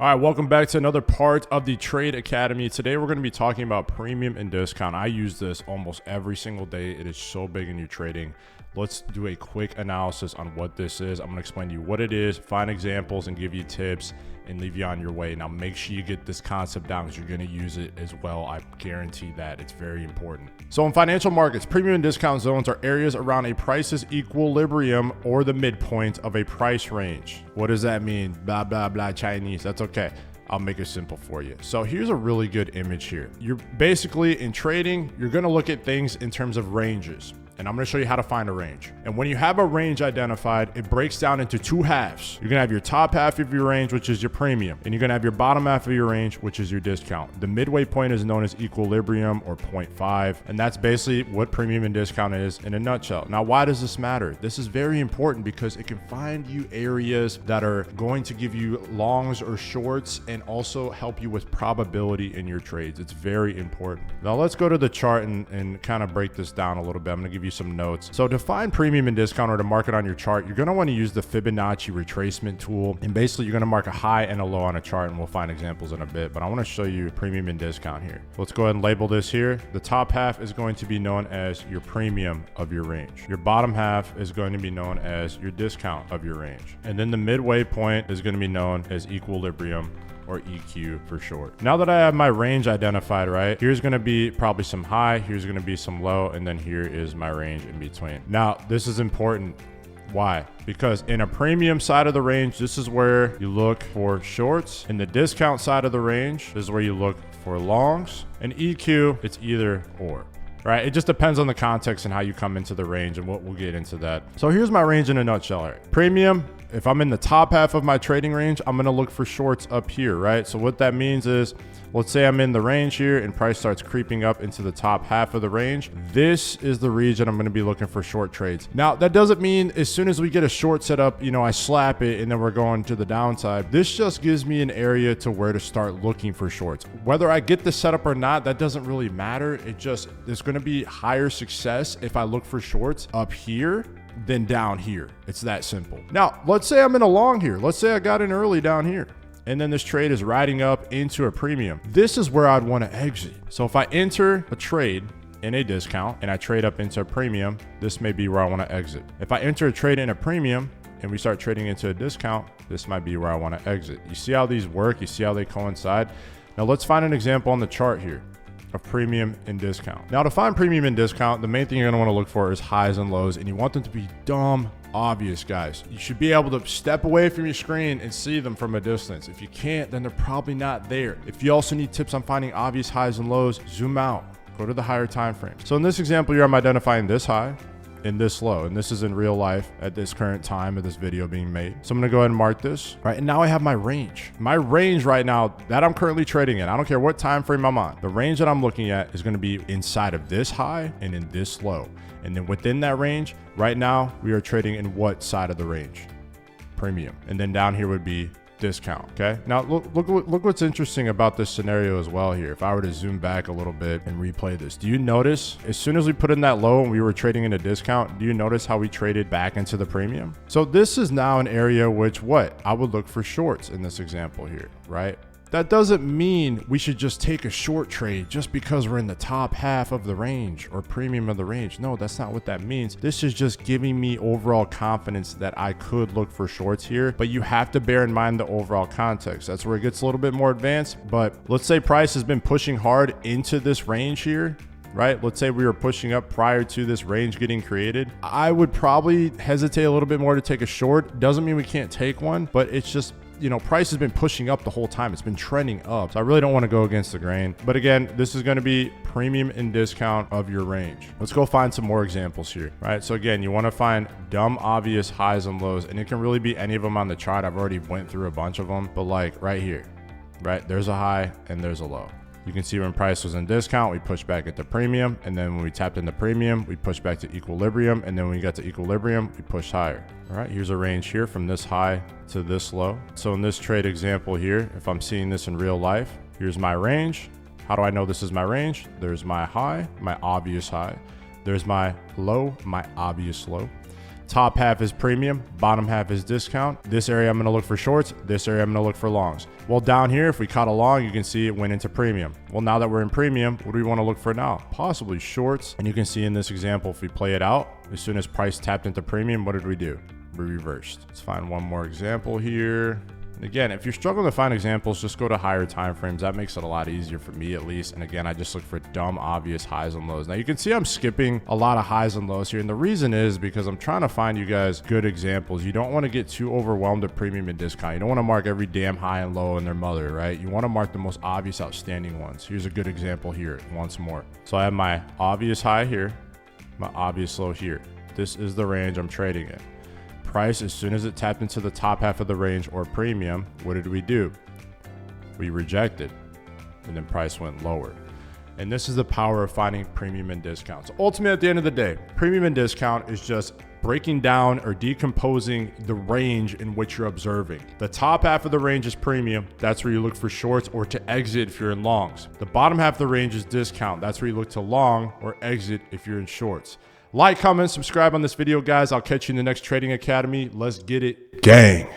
All right, welcome back to another part of the Trade Academy. Today we're going to be talking about premium and discount. I use this almost every single day. It is so big in your trading. Let's do a quick analysis on what this is. I'm going to explain to you what it is, find examples, and give you tips and leave you on your way. Now make sure you get this concept down because you're going to use it as well. I guarantee that. It's very important. So in financial markets, premium and discount zones are areas around a price's equilibrium or the midpoint of a price range. What does that mean? Blah, blah, blah, Chinese. That's okay. I'll make it simple for you. So here's a really good image here. You're basically in trading, you're going to look at things in terms of ranges. And I'm going to show you how to find a range. And when you have a range identified, it breaks down into two halves. You're going to have your top half of your range, which is your premium. And you're going to have your bottom half of your range, which is your discount. The midway point is known as equilibrium or 0.5. And that's basically what premium and discount is in a nutshell. Now, why does this matter? This is very important because it can find you areas that are going to give you longs or shorts and also help you with probability in your trades. It's very important. Now let's go to the chart and kind of break this down a little bit. I'm going to give you some notes. So to find premium and discount or to mark it on your chart, you're going to want to use the Fibonacci retracement tool. And basically you're going to mark a high and a low on a chart, and we'll find examples in a bit, but I want to show you premium and discount here. Let's go ahead and label this here. The top half is going to be known as your premium of your range. Your bottom half is going to be known as your discount of your range. And then the midway point is going to be known as equilibrium, or EQ for short. Now that I have my range identified, right, here's going to be probably some high, here's going to be some low, and then here is my range in between. Now, this is important. Why? Because in a premium side of the range, this is where you look for shorts. In the discount side of the range, this is where you look for longs. And EQ, it's either or. Right? It just depends on the context and how you come into the range, and we'll get into that. So here's my range in a nutshell. Right? Premium, if I'm in the top half of my trading range, I'm going to look for shorts up here, right? So what that means is, let's say I'm in the range here and price starts creeping up into the top half of the range. This is the region I'm going to be looking for short trades. Now, that doesn't mean as soon as we get a short set up, I slap it and then we're going to the downside. This just gives me an area to where to start looking for shorts. Whether I get the setup or not, that doesn't really matter. There's going to be higher success if I look for shorts up here than down here. It's that simple. Now, let's say I'm in a long here. Let's say I got in early down here, and then this trade is riding up into a premium. This is where I'd want to exit. So if I enter a trade in a discount and I trade up into a premium, this may be where I want to exit. If I enter a trade in a premium and we start trading into a discount, this might be where I want to exit. You see how these work? You see how they coincide? Now let's find an example on the chart here of premium and discount. Now to find premium and discount, the main thing you're going to want to look for is highs and lows, and you want them to be dumb obvious, guys. You should be able to step away from your screen and see them from a distance. If you can't, then they're probably not there. If you also need tips on finding obvious highs and lows, zoom out, go to the higher time frame. So in this example here, I'm identifying this high and this low, and this is in real life at this current time of this video being made. So I'm going to go ahead and mark this. All right, and now I have my range. My range right now that I'm currently trading in, I don't care what time frame I'm on, the range that I'm looking at is going to be inside of this high and in this low. And then within that range, right now we are trading in what side of the range? Premium. And then down here would be discount. Okay, now look what's interesting about this scenario as well here. If I were to zoom back a little bit and replay this, do you notice as soon as we put in that low and we were trading in a discount, do you notice how we traded back into the premium? So this is now an area which I would look for shorts in this example here, right? That doesn't mean we should just take a short trade just because we're in the top half of the range or premium of the range. No, that's not what that means. This is just giving me overall confidence that I could look for shorts here, but you have to bear in mind the overall context. That's where it gets a little bit more advanced. But let's say price has been pushing hard into this range here, right? Let's say we were pushing up prior to this range getting created. I would probably hesitate a little bit more to take a short. Doesn't mean we can't take one, but it's just, price has been pushing up the whole time. It's been trending up. So I really don't want to go against the grain. But again, this is going to be premium and discount of your range. Let's go find some more examples here, right? So again, you want to find dumb, obvious highs and lows, and it can really be any of them on the chart. I've already went through a bunch of them, but like right here, right? There's a high and there's a low. You can see when price was in discount, we pushed back into premium. And then when we tapped into premium, we pushed back to equilibrium. And then when we got to equilibrium, we pushed higher. All right, here's a range here from this high to this low. So in this trade example here, if I'm seeing this in real life, here's my range. How do I know this is my range? There's my high, my obvious high. There's my low, my obvious low. Top half is premium, bottom half is discount. This area I'm gonna look for shorts, this area I'm gonna look for longs. Well, down here, if we caught a long, you can see it went into premium. Well, now that we're in premium, what do we wanna look for now? Possibly shorts. And you can see in this example, if we play it out, as soon as price tapped into premium, what did we do? We reversed. Let's find one more example here. And again, if you're struggling to find examples, just go to higher time frames. That makes it a lot easier for me, at least. And again, I just look for dumb, obvious highs and lows. Now you can see I'm skipping a lot of highs and lows here. And the reason is because I'm trying to find you guys good examples. You don't want to get too overwhelmed at premium and discount. You don't want to mark every damn high and low in their mother, right? You want to mark the most obvious, outstanding ones. Here's a good example here once more. So I have my obvious high here, my obvious low here. This is the range I'm trading in. Price, as soon as it tapped into the top half of the range or premium, what did we do? We rejected, and then price went lower. And this is the power of finding premium and discount. So ultimately, at the end of the day, premium and discount is just breaking down or decomposing the range in which you're observing. The top half of the range is premium. That's where you look for shorts or to exit if you're in longs. The bottom half of the range is discount. That's where you look to long or exit if you're in shorts. Like, comment, subscribe on this video, guys. I'll catch you in the next Trading Academy. Let's get it, gang.